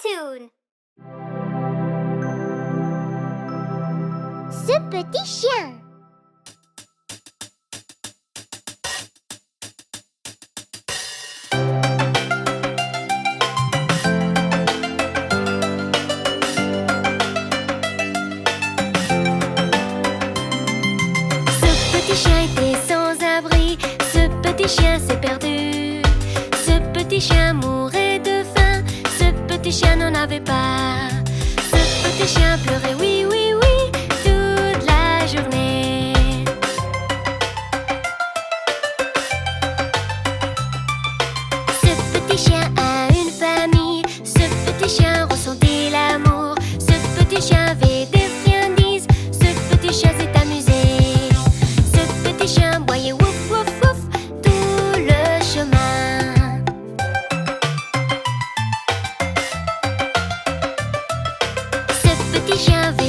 cartoon. Ce petit chien. Ce petit chien était sans abri, ce petit chien s'est perdu. Ce petit chien mourait de faim, ce petit chien n'en avait pas. Ce petit chien pleurait, oui, oui, oui, toute la journée. Ce petit chien a une famille, ce petit chien ressentait l'amour. Ce petit chien avait des friandises, ce petit chien s'est amusé. Ce petit chien boyait wouf, wouf, wouf, tout le chemin. Ce petit chien avait